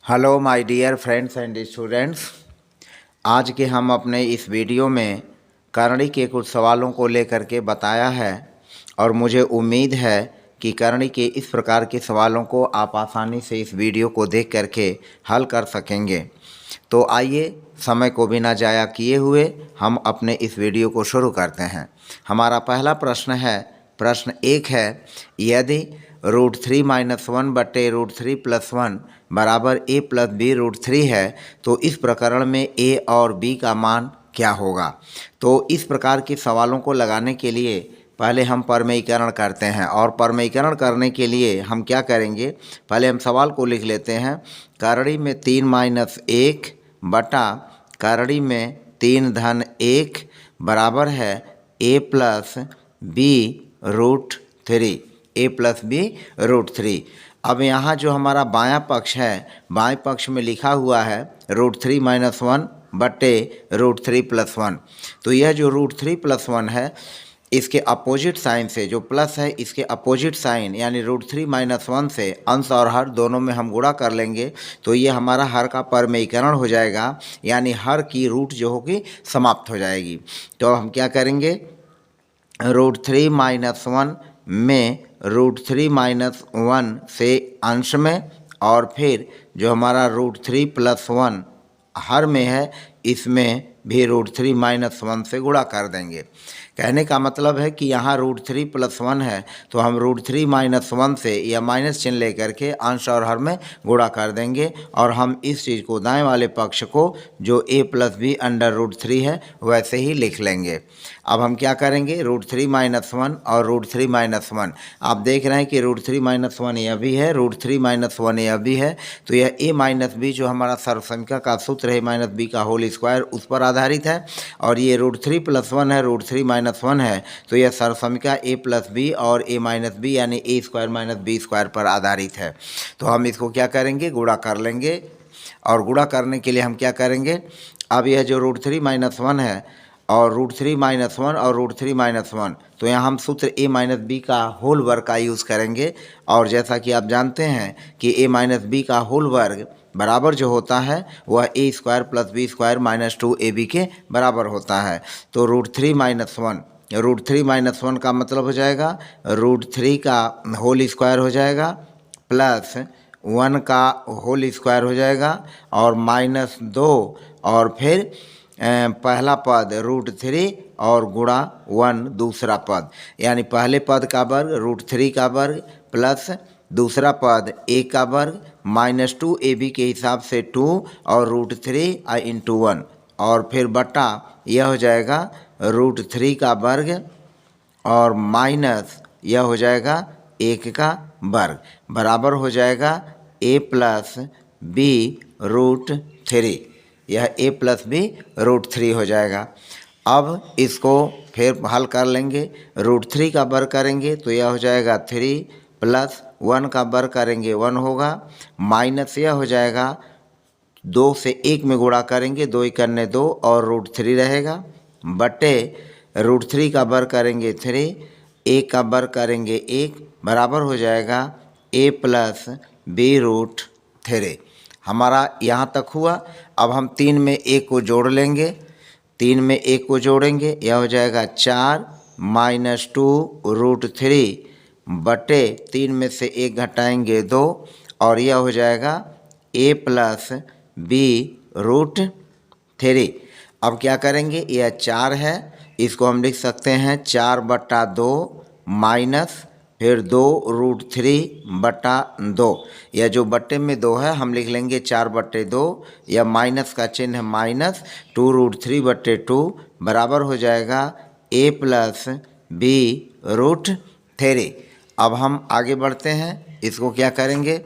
Hello my dear friends and students. आज के हम अपने इस वीडियो में करणी के कुछ सवालों को लेकर के बताया है और मुझे उम्मीद है कि करणी के इस प्रकार के सवालों को आप आसानी से इस वीडियो को देख करके हल कर सकेंगे। तो आइए समय को बिना जाया किए हुए हम अपने इस वीडियो को शुरू करते हैं। हमारा पहला प्रश्न है, प्रश्न 1 है, यदि √3-1/√3+1 बराबर a प्लस बी √3 है तो इस प्रकरण में a और b का मान क्या होगा। तो इस प्रकार के सवालों को लगाने के लिए पहले हम परमेयीकरण करते हैं और परमेयीकरण करने के लिए हम क्या करेंगे, पहले हम सवाल को लिख लेते हैं। करणी में 3-1 बटा करणी में 3-1 बराबर है a plus b √3, a plus b √3। अब यहाँ जो हमारा बायां पक्ष है, बाएं पक्ष में लिखा हुआ है √3-1 बटे √3+1। तो यह जो √3+1 है इसके अपोजिट साइन से, जो प्लस है इसके अपोजिट साइन यानी √3-1 से अंश और हर दोनों में हम गुणा कर लेंगे तो ये हमारा हर का परमेयीकरण हो जाएगा, यानी हर की रूट जो होगी समाप्त हो जाएगी। तो हम क्या करेंगे, √3-1 में √3-1 से अंश में और फिर जो हमारा √3+1 हर में है इसमें भी √3-1 से गुणा कर देंगे। कहने का मतलब है कि यहाँ √3+1 है तो हम √3-1 से या माइनस चिन्ह लेकर के अंश और हर में गुणा कर देंगे और हम इस चीज़ को दाएं वाले पक्ष को जो a प्लस बी अंडर √3 है वैसे ही लिख लेंगे। अब हम क्या करेंगे, √3-1 और √3-1 आप देख रहे हैं कि √3-1 यह भी है, √3-1 यह भी है, तो यह a माइनस बी जो हमारा सर्वसंख्या का सूत्र है माइनस बी का होल स्क्वायर उस पर आधारित है और ये √3+1 है, √3-1 है, तो यह सर्वसंख्या a प्लस बी और a माइनस बी यानी a square minus b square पर आधारित है। तो हम इसको क्या करेंगे, गुणा कर लेंगे और गुणा करने के लिए हम क्या करेंगे, अब यह जो √3-1 है और √3-1 और √3-1 तो यहाँ हम सूत्र a माइनस बी का होल वर्ग का यूज़ करेंगे और जैसा कि आप जानते हैं कि a माइनस बी का होल वर्ग बराबर जो होता है वह a square plus B square minus 2ab के बराबर होता है। तो √3-1 का मतलब हो जाएगा √3 का होल स्क्वायर हो जाएगा प्लस 1 का होल स्क्वायर हो जाएगा और -2 और फिर पहला पद √3 और गुणा 1 दूसरा पद, यानी पहले पद का वर्ग √3 का वर्ग प्लस दूसरा पद a का वर्ग -2ab के हिसाब से 2 और √3 इंटू 1 और फिर बटा यह हो जाएगा √3 का वर्ग और माइनस यह हो जाएगा 1 का वर्ग बराबर हो जाएगा a प्लस बी √3, यह a प्लस बी √3 हो जाएगा। अब इसको फिर हल कर लेंगे, √3 का वर्ग करेंगे तो यह हो जाएगा 3 प्लस 1 का वर्ग करेंगे 1 होगा माइनस यह हो जाएगा 2 से 1 में गुणा करेंगे 2 × 2 और √3 रहेगा बटे √3 का वर्ग करेंगे 3, 1 का वर्ग करेंगे 1 बराबर हो जाएगा a प्लस बी √3। हमारा यहाँ तक हुआ। अब हम 3 में 1 को जोड़ लेंगे, 3 में 1 को जोड़ेंगे यह हो जाएगा 4 -2 √3 बटे 3 में से 1 घटाएंगे 2 और यह हो जाएगा a प्लस बी √3। अब क्या करेंगे, यह 4 है, इसको हम लिख सकते हैं 4/2 माइनस फिर 2 √3/2, यह जो बट्टे में 2 है हम लिख लेंगे 4/2, यह माइनस का चिन्ह है माइनस 2 √3/2 बराबर हो जाएगा a प्लस बी √3। अब हम आगे बढ़ते हैं, इसको क्या करेंगे,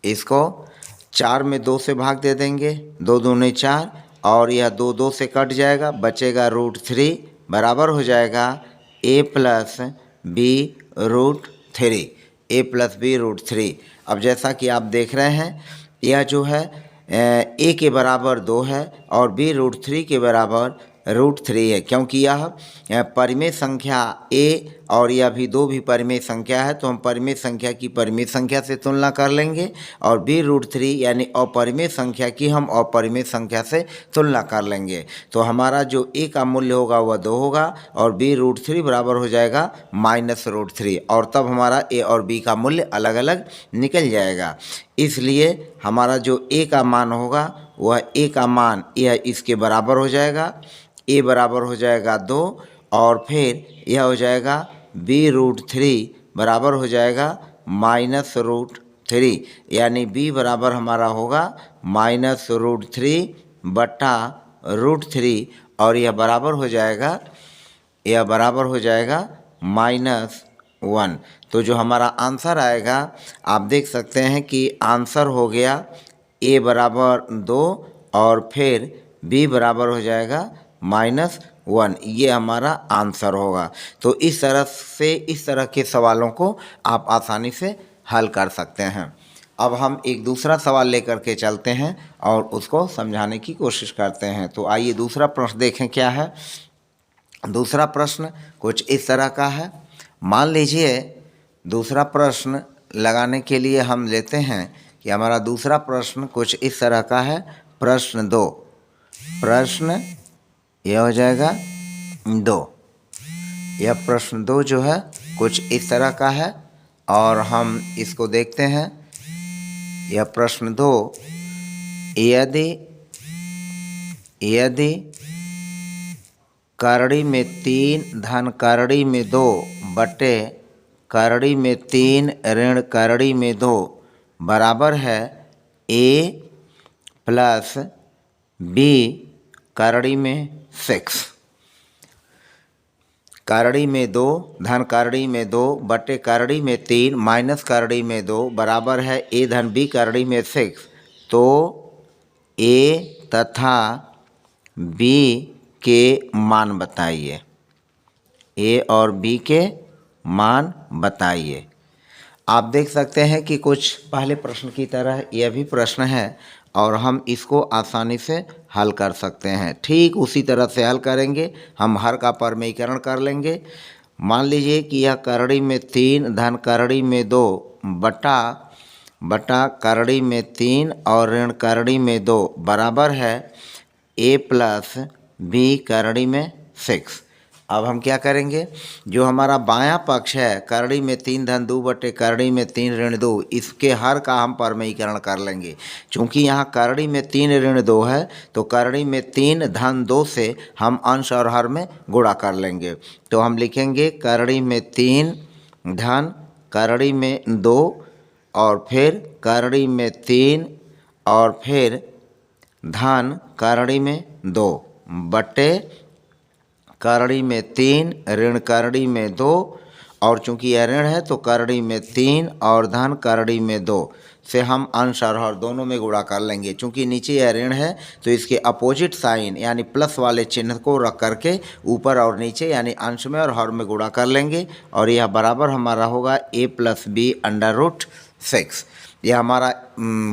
इसको 4 में 2 से भाग दे देंगे, 2 दूनी 4 और यह 2 2 से कट जाएगा, बचेगा √3 बराबर हो जाएगा a plus b √3, a plus b √3। अब जैसा कि आप देख रहे हैं यह जो है a के बराबर 2 है और b √3 के बराबर √3 है, क्योंकि यह परिमेय संख्या a और यह भी दो भी परिमेय संख्या है, तो हम परिमेय संख्या की परिमेय संख्या से तुलना कर लेंगे और b√3 यानी अपरिमेय संख्या की हम अपरिमेय संख्या से तुलना कर लेंगे। तो हमारा जो a का मूल्य होगा वह 2 होगा और b√3 बराबर हो जाएगा -√3 और तब हमारा a और b का मूल्य अलग अलग निकल जाएगा। इसलिए हमारा जो a का मान होगा वह a का मान यह इसके बराबर हो जाएगा, a बराबर हो जाएगा 2 और फिर यह हो जाएगा b√3 बराबर हो जाएगा -√3 यानी b बराबर हमारा होगा -√3 बटा √3 और यह बराबर हो जाएगा -1। तो जो हमारा आंसर आएगा आप देख सकते हैं कि आंसर हो गया a बराबर 2 और फिर b बराबर हो जाएगा -1। ये हमारा आंसर होगा। तो इस तरह के सवालों को आप आसानी से हल कर सकते हैं। अब हम एक दूसरा सवाल लेकर के चलते हैं और उसको समझाने की कोशिश करते हैं। तो आइए दूसरा प्रश्न देखें क्या है। दूसरा प्रश्न कुछ इस तरह का है। मान लीजिए दूसरा प्रश्न लगाने के लिए हम लेते हैं कि हमारा दूसरा प्रश्न कुछ इस तरह का है। प्रश्न 2, प्रश्न यह हो जाएगा 2। यह प्रश्न 2 जो है कुछ इस तरह का है और हम इसको देखते हैं। यह प्रश्न 2, यदि करड़ी में 3 धन करड़ी में 2 बटे करड़ी में 3 ऋण करड़ी में 2 बराबर है a प्लस b करड़ी में 6। करड़ी में 2 धन करड़ी में 2 बटे करड़ी में 3 माइनस करड़ी में 2 बराबर है a धन b करड़ी में 6। तो a तथा b के मान बताइए। a और b के मान बताइए। आप देख सकते हैं कि कुछ पहले प्रश्न की तरह यह भी प्रश्न है और हम इसको आसानी से हल कर सकते हैं। ठीक उसी तरह से हल करेंगे। हम हर का परिमेयीकरण कर लेंगे। मान लीजिए कि यह करड़ी में 3 धन करड़ी में 2 बटा करड़ी में 3 और ऋण करड़ी में 2 बराबर है a प्लस b करड़ी में 6। अब हम क्या करेंगे, जो हमारा बायां पक्ष है करड़ी में 3 धन 2 बटे करड़ी में 3 ऋण 2, इसके हर का हम परिमेयीकरण कर लेंगे। चूँकि यहाँ करड़ी में 3 ऋण 2 है तो करड़ी में 3 धन 2 से हम अंश और हर में गुणा कर लेंगे। तो हम लिखेंगे करड़ी में 3 धन करड़ी में 2 और फिर करड़ी में 3 और फिर धन करड़ी में 2 बटे करड़ी में 3 ऋण करड़ी में 2 और चूंकि यह ऋण है तो करड़ी में 3 और धन करड़ी में 2 से हम अंश और हर दोनों में गुणा कर लेंगे। चूंकि नीचे यह ऋण है तो इसके अपोजिट साइन यानी प्लस वाले चिन्ह को रख करके ऊपर और नीचे यानी अंश में और हर में गुणा कर लेंगे और यह बराबर हमारा होगा a प्लस b √6। यह हमारा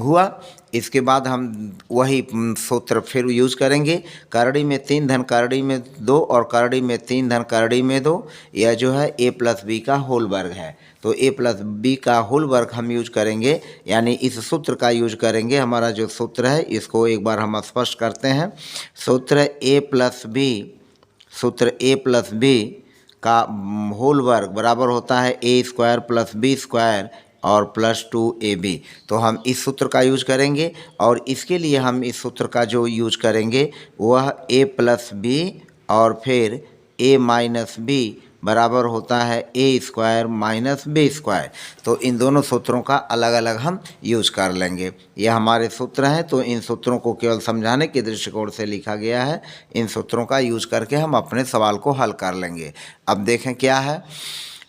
हुआ। इसके बाद हम वही सूत्र फिर यूज़ करेंगे। करड़ी में 3 धन करड़ी में 2 और करड़ी में 3 धन करड़ी में 2, यह जो है a प्लस b का होल वर्ग है। तो a प्लस b का होल वर्ग हम यूज करेंगे यानी इस सूत्र का यूज करेंगे। हमारा जो सूत्र है इसको एक बार हम स्पष्ट करते हैं। सूत्र a प्लस b का होल वर्ग बराबर होता है a² प्लस b² और प्लस 2ab। तो हम इस सूत्र का यूज करेंगे और इसके लिए हम इस सूत्र का जो यूज करेंगे वह a प्लस b और फिर a माइनस b बराबर होता है a² माइनस b²। तो इन दोनों सूत्रों का अलग अलग हम यूज कर लेंगे। यह हमारे सूत्र हैं, तो इन सूत्रों को केवल समझाने के दृष्टिकोण से लिखा गया है। इन सूत्रों का यूज करके हम अपने सवाल को हल कर लेंगे। अब देखें क्या है।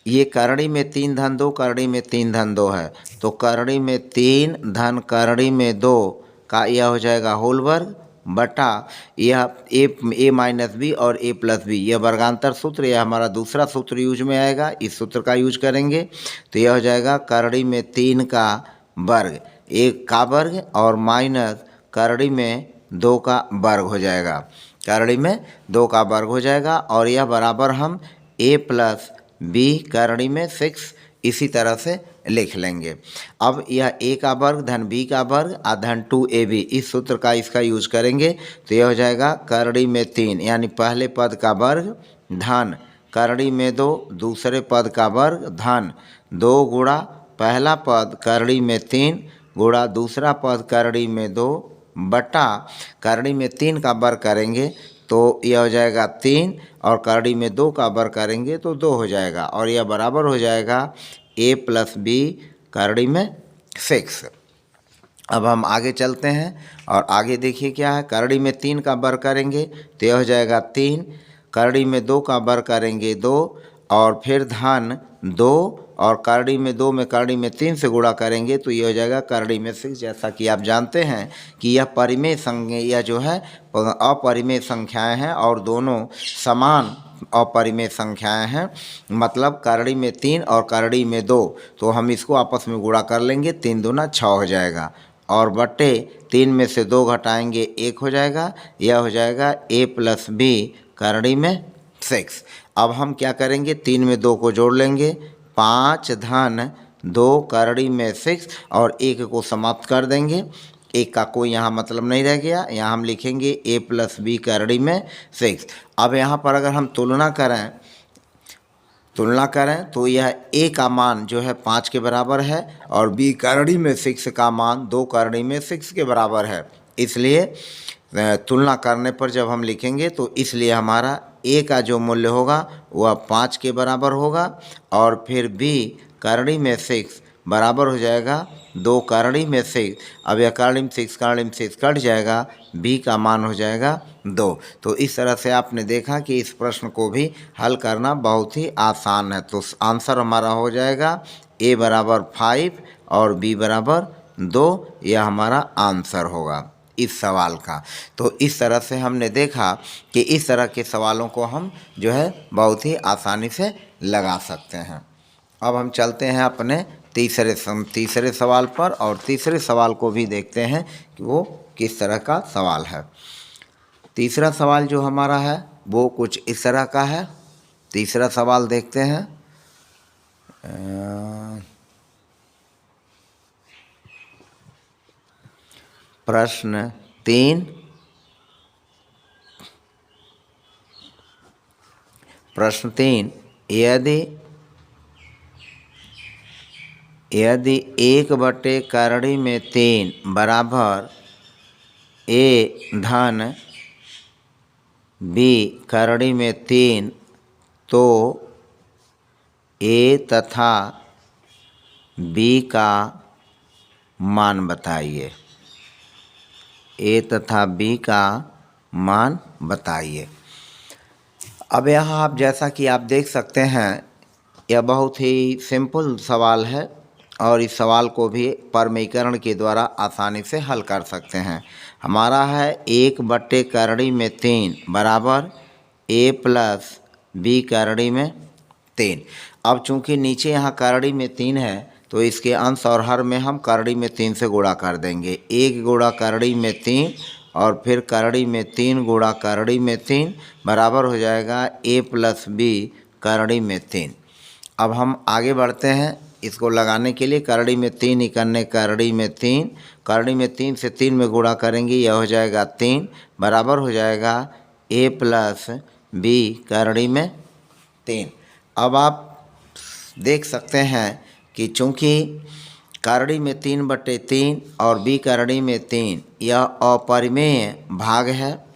ये करड़ी में 3 धन 2 करड़ी में 3 धन 2 है, तो करड़ी में 3 धन करड़ी में 2 का यह हो जाएगा होल वर्ग बटा यह a माइनस बी और a प्लस बी, यह वर्गांतर सूत्र, यह हमारा दूसरा सूत्र यूज में आएगा। इस सूत्र का यूज करेंगे तो यह हो जाएगा करड़ी में 3 का वर्ग 1 का वर्ग और माइनस करड़ी में 2 का वर्ग हो जाएगा। करड़ी में 2 का वर्ग हो जाएगा और यह बराबर हम a प्लस बी करड़ी में 6 इसी तरह से लिख लेंगे। अब यह ए का वर्ग धन बी का वर्ग धन 2ab इस सूत्र का इसका यूज करेंगे तो यह हो जाएगा करड़ी में 3 यानी पहले पद का वर्ग धन करड़ी में 2 दूसरे पद का वर्ग धन 2 गुणा पहला पद करड़ी में 3 गुणा दूसरा पद करड़ी में 2 बटा करड़ी में 3 का वर्ग करेंगे तो यह हो जाएगा 3 और करड़ी में 2 का वर्ग करेंगे तो 2 हो जाएगा और यह बराबर हो जाएगा a प्लस बी करड़ी में 6। अब हम आगे चलते हैं और आगे देखिए क्या है। करड़ी में 3 का वर्ग करेंगे तो यह हो जाएगा 3, करड़ी में 2 का वर्ग करेंगे 2 और फिर धन 2 और करड़ी में 2 में करड़ी में 3 से गुणा करेंगे तो ये हो जाएगा करड़ी में 6। जैसा कि आप जानते हैं कि यह परिमेय संख्या यह जो है अपरिमेय संख्याएं हैं और दोनों समान अपरिमेय संख्याएं हैं, मतलब करड़ी में 3 और करड़ी में 2 तो हम इसको आपस में गुणा कर लेंगे, 3 दूना 6 हो जाएगा और बटे 3 में से 2 घटाएंगे 1 हो जाएगा। यह हो जाएगा a प्लस बी करड़ी में 6। अब हम क्या करेंगे 3 में 2 को जोड़ लेंगे 5 धन 2 करड़ी में 6 और 1 को समाप्त कर देंगे, 1 का कोई यहाँ मतलब नहीं रह गया। यहाँ हम लिखेंगे a प्लस बी करड़ी में 6। अब यहाँ पर अगर हम तुलना करें तो यह a का मान जो है 5 के बराबर है और b करड़ी में 6 का मान 2 करड़ी में 6 के बराबर है। इसलिए तुलना करने पर जब हम लिखेंगे तो इसलिए हमारा a का जो मूल्य होगा वह 5 के बराबर होगा और फिर b करड़ी में 6 बराबर हो जाएगा 2 करड़ी में 6। अब यह करड़ी में 6 करड़ी में 6 कट जाएगा, b का मान हो जाएगा 2। तो इस तरह से आपने देखा कि इस प्रश्न को भी हल करना बहुत ही आसान है। तो आंसर हमारा हो जाएगा a बराबर 5 और b बराबर 2, यह हमारा आंसर होगा इस सवाल का। तो इस तरह से हमने देखा कि इस तरह के सवालों को हम जो है बहुत ही आसानी से लगा सकते हैं। अब हम चलते हैं अपने तीसरे सवाल पर और तीसरे सवाल को भी देखते हैं कि वो किस तरह का सवाल है। तीसरा सवाल जो हमारा है वो कुछ इस तरह का है। तीसरा सवाल देखते हैं। प्रश्न 3 यदि 1 बटे करड़ी में 3 बराबर a धन b करड़ी में 3 तो a तथा b का मान बताइए। a तथा b का मान बताइए। अब यहाँ आप जैसा कि आप देख सकते हैं यह बहुत ही सिंपल सवाल है और इस सवाल को भी परमीकरण के द्वारा आसानी से हल कर सकते हैं। हमारा है 1 बटे करड़ी में 3 बराबर a प्लस b करड़ी में 3। अब चूंकि नीचे यहाँ करड़ी में 3 है तो इसके अंश और हर में हम करड़ी में 3 से गुणा कर देंगे। 1 गुणा करड़ी में 3 और फिर करड़ी में 3 गुणा करड़ी में 3 बराबर हो जाएगा a प्लस b करड़ी में 3। अब हम आगे बढ़ते हैं इसको लगाने के लिए। करड़ी में 3 इकन्ने करड़ी में 3, करड़ी में 3 से 3 में गुणा करेंगे, यह हो जाएगा 3 बराबर हो जाएगा a प्लस b करड़ी में 3। अब आप देख सकते हैं कि चूँकि करड़ी में 3 बटे 3 और b करड़ी में 3 यह अपरिमेय भाग है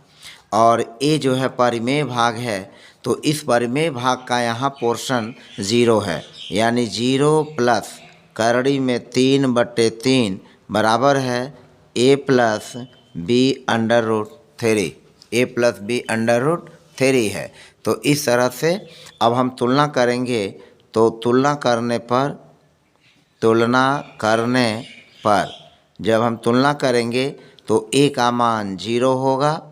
और a जो है परिमेय भाग है, तो इस परिमेय भाग का यहाँ पोर्शन 0 है, यानी 0 प्लस करड़ी में 3 बटे 3 बराबर है a plus b under root 3। a plus b under root 3 है। तो इस तरह से अब हम तुलना करेंगे तो तुलना करने पर जब हम तुलना करेंगे तो a का मान 0 होगा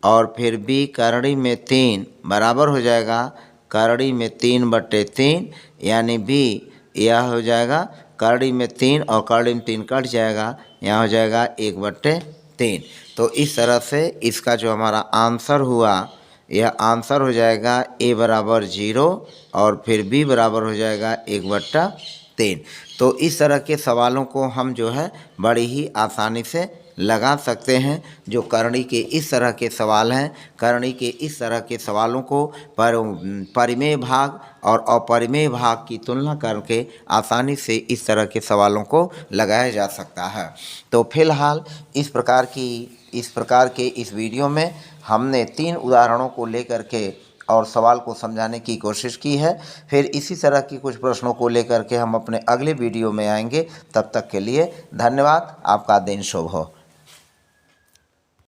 और फिर b करड़ी में 3 बराबर हो जाएगा करड़ी में 3 बटे 3, यानी b यह हो जाएगा करड़ी में 3 और करड़ी में 3 कट जाएगा, यहाँ हो जाएगा 1 बटे 3। तो इस तरह से इसका जो हमारा आंसर हुआ यह आंसर हो जाएगा a बराबर 0 और फिर b बराबर हो जाएगा 1/3। तो इस तरह के सवालों को हम जो है बड़ी ही आसानी से लगा सकते हैं। जो करणी के इस तरह के सवाल हैं, करणी के इस तरह के सवालों को परिमेय भाग और अपरिमेय भाग की तुलना करके आसानी से इस तरह के सवालों को लगाया जा सकता है। तो फिलहाल इस प्रकार के इस वीडियो में हमने 3 उदाहरणों को लेकर के और सवाल को समझाने की कोशिश की है। फिर इसी तरह की कुछ प्रश्नों को लेकर के हम अपने अगले वीडियो में आएंगे। तब तक के लिए धन्यवाद। आपका दिन शुभ हो।